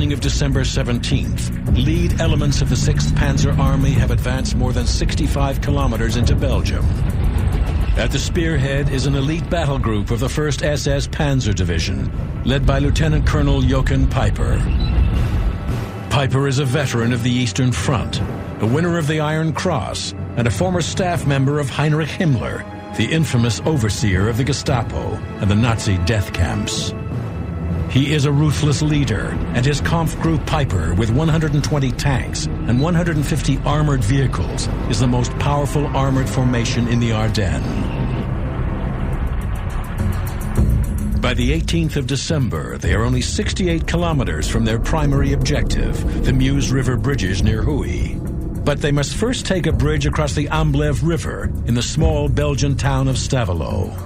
evening of December 17th, lead elements of the 6th Panzer Army have advanced more than 65 kilometers into Belgium. At the spearhead is an elite battle group of the 1st SS Panzer Division, led by Lieutenant Colonel Jochen Peiper. Peiper is a veteran of the Eastern Front, a winner of the Iron Cross, and a former staff member of Heinrich Himmler, the infamous overseer of the Gestapo and the Nazi death camps. He is a ruthless leader, and his Kampfgruppe Peiper, with 120 tanks and 150 armored vehicles, is the most powerful armored formation in the Ardennes. By the 18th of December, they are only 68 kilometers from their primary objective, the Meuse River bridges near Huy. But they must first take a bridge across the Amblève River in the small Belgian town of Stavelot.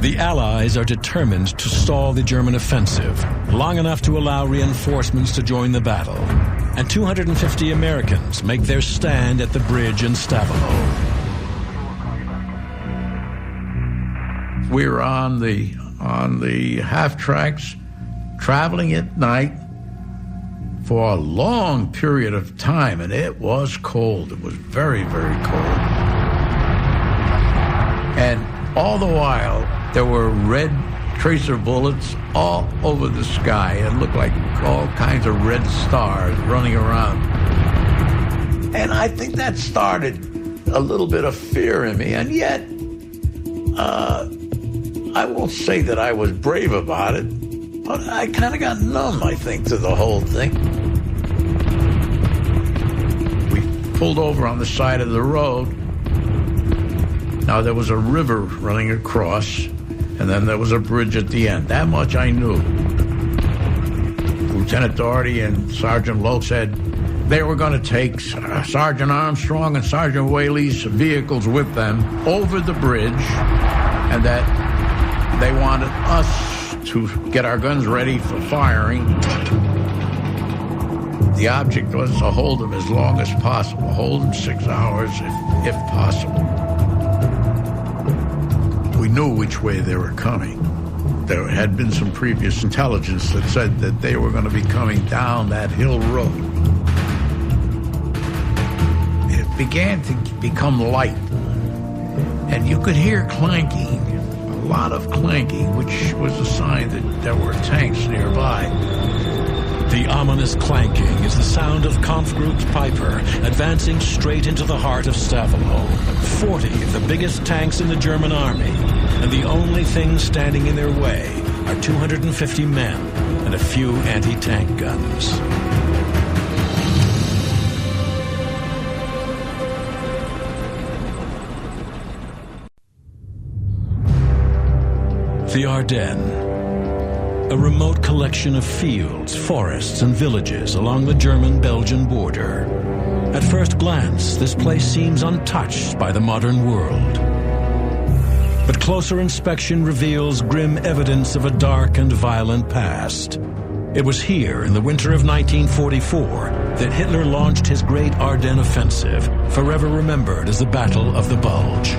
The Allies are determined to stall the German offensive long enough to allow reinforcements to join the battle, and 250 Americans make their stand at the bridge in Stavelot. We're on the half tracks, traveling at night for a long period of time, and it was cold. It was very, very cold. And all the while, there were red tracer bullets all over the sky. It looked like all kinds of red stars running around. And I think that started a little bit of fear in me, and yet I won't say that I was brave about it, but I kind of got numb, I think, to the whole thing. We pulled over on the side of the road. Now, there was a river running across, and then there was a bridge at the end. That much I knew. Lieutenant Doherty and Sergeant Lowe said they were going to take Sergeant Armstrong and Sergeant Whaley's vehicles with them over the bridge, and that they wanted us to get our guns ready for firing. The object was to hold them as long as possible, hold them 6 hours if possible. We knew which way they were coming. There had been some previous intelligence that said that they were going to be coming down that hill road. It began to become light, and you could hear clanking, a lot of clanking, which was a sign that there were tanks nearby. The ominous clanking is the sound of Kampfgruppe Peiper advancing straight into the heart of Stavelot. 40 of the biggest tanks in the German army, and the only thing standing in their way are 250 men and a few anti-tank guns. The Ardennes, a remote collection of fields, forests, and villages along the German-Belgian border. At first glance, this place seems untouched by the modern world. But closer inspection reveals grim evidence of a dark and violent past. It was here, in the winter of 1944, that Hitler launched his great Ardennes offensive, forever remembered as the Battle of the Bulge.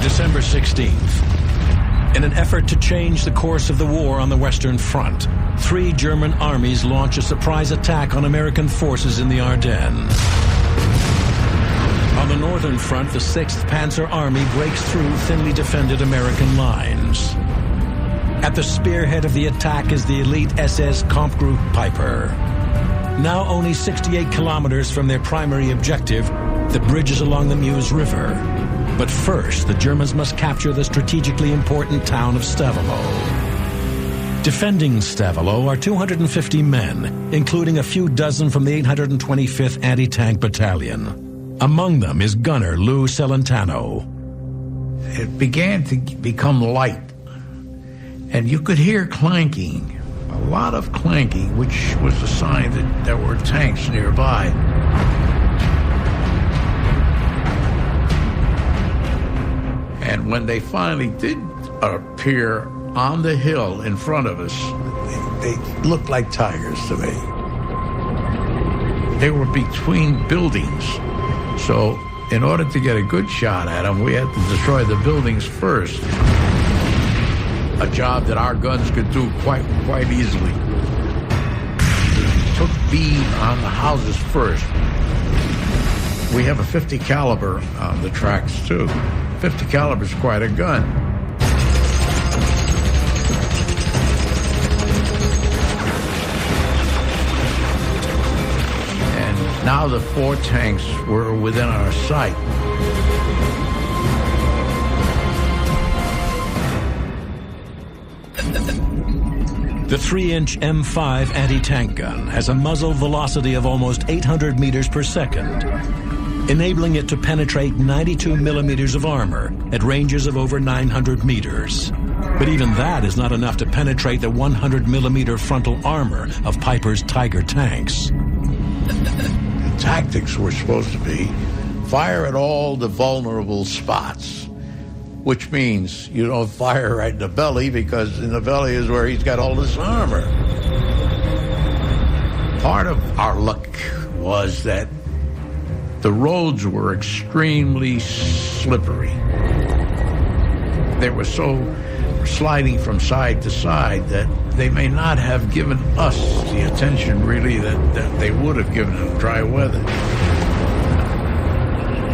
December 16th. In an effort to change the course of the war on the Western Front, 3 German armies launch a surprise attack on American forces in the Ardennes. On the Northern Front, the 6th Panzer Army breaks through thinly defended American lines. At the spearhead of the attack is the elite SS Kampfgruppe Peiper. Now only 68 kilometers from their primary objective, the bridges along the Meuse River. But first, the Germans must capture the strategically important town of Stavelot. Defending Stavelot are 250 men, including a few dozen from the 825th Anti-Tank Battalion. Among them is gunner Lou Celentano. It began to become light, and you could hear clanking, a lot of clanking, which was a sign that there were tanks nearby. And when they finally did appear on the hill in front of us, they looked like tigers to me. They were between buildings, so in order to get a good shot at them, we had to destroy the buildings first. A job that our guns could do quite easily. Took beam on the houses first. We have a 50 caliber on the tracks too. 50 caliber is quite a gun. And now the 4 tanks were within our sight. The 3-inch M5 anti-tank gun has a muzzle velocity of almost 800 meters per second, enabling it to penetrate 92 millimeters of armor at ranges of over 900 meters. But even that is not enough to penetrate the 100 millimeter frontal armor of Piper's Tiger tanks. The tactics were supposed to be fire at all the vulnerable spots, which means you don't fire right in the belly, because in the belly is where he's got all this armor. Part of our luck was that the roads were extremely slippery. They were so sliding from side to side that they may not have given us the attention really that they would have given in dry weather.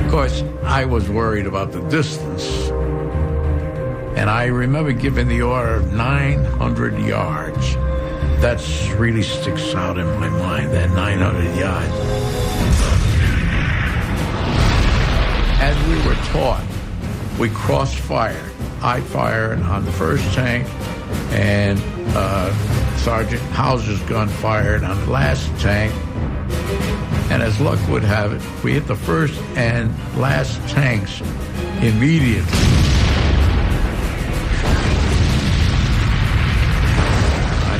Of course, I was worried about the distance. And I remember giving the order of 900 yards. That really sticks out in my mind, that 900 yards. As we were taught, we cross-fired. I fired on the first tank, and Sergeant Hauser's gun fired on the last tank. And as luck would have it, we hit the first and last tanks immediately.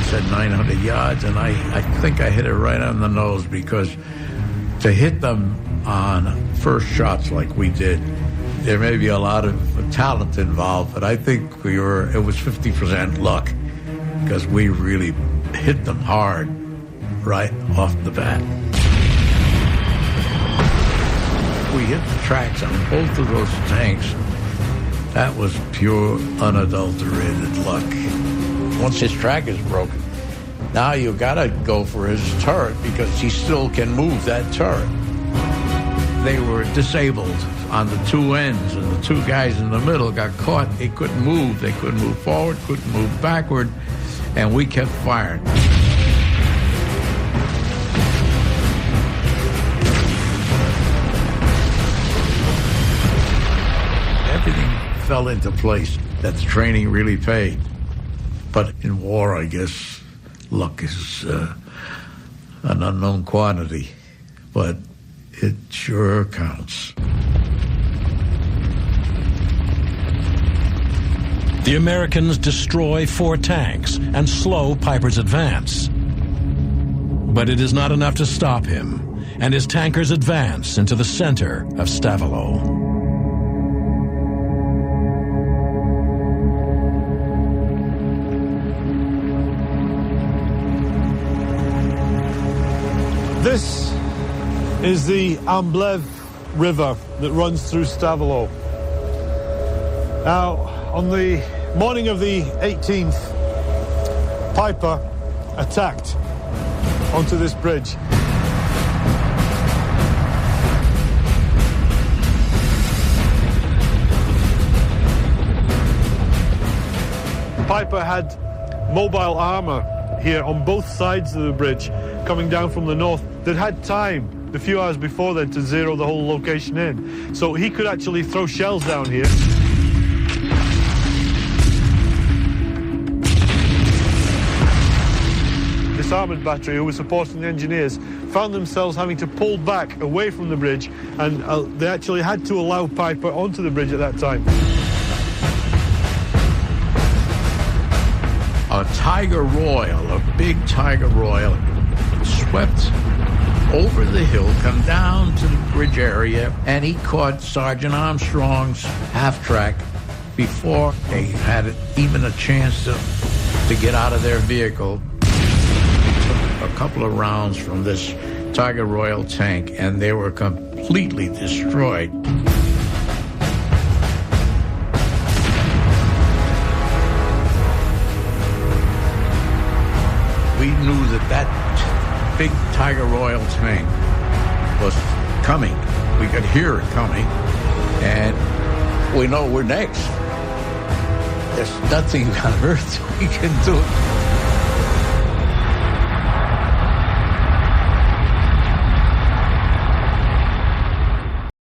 Said 900 yards, and I think I hit it right on the nose, because to hit them on first shots like we did, there may be a lot of talent involved, but I think it was 50% luck, because we really hit them hard right off the bat. We hit the tracks on both of those tanks. That was pure, unadulterated luck. Once his track is broken, now you gotta go for his turret, because he still can move that turret. They were disabled on the two ends, and the two guys in the middle got caught. They couldn't move. They couldn't move forward, couldn't move backward, and we kept firing. Everything fell into place. That the training really paid. But in war, I guess, luck is an unknown quantity, but it sure counts. The Americans destroy 4 tanks and slow Piper's advance. But it is not enough to stop him, and his tankers advance into the center of Stavelot. This is the Amblev River that runs through Stavelot. Now, on the morning of the 18th, Piper attacked onto this bridge. Piper had mobile armor here on both sides of the bridge coming down from the north that had time a few hours before then to zero the whole location in. So he could actually throw shells down here. This armoured battery, who was supporting the engineers, found themselves having to pull back away from the bridge, and they actually had to allow Piper onto the bridge at that time. A Tiger Royal, a big Tiger Royal, swept over the hill, come down to the bridge area, and he caught Sergeant Armstrong's half-track before they had even a chance to get out of their vehicle. He took a couple of rounds from this Tiger Royal tank, and they were completely destroyed. We knew that big Tiger Royal tank was coming. We could hear it coming, and we know we're next. There's nothing on earth we can do.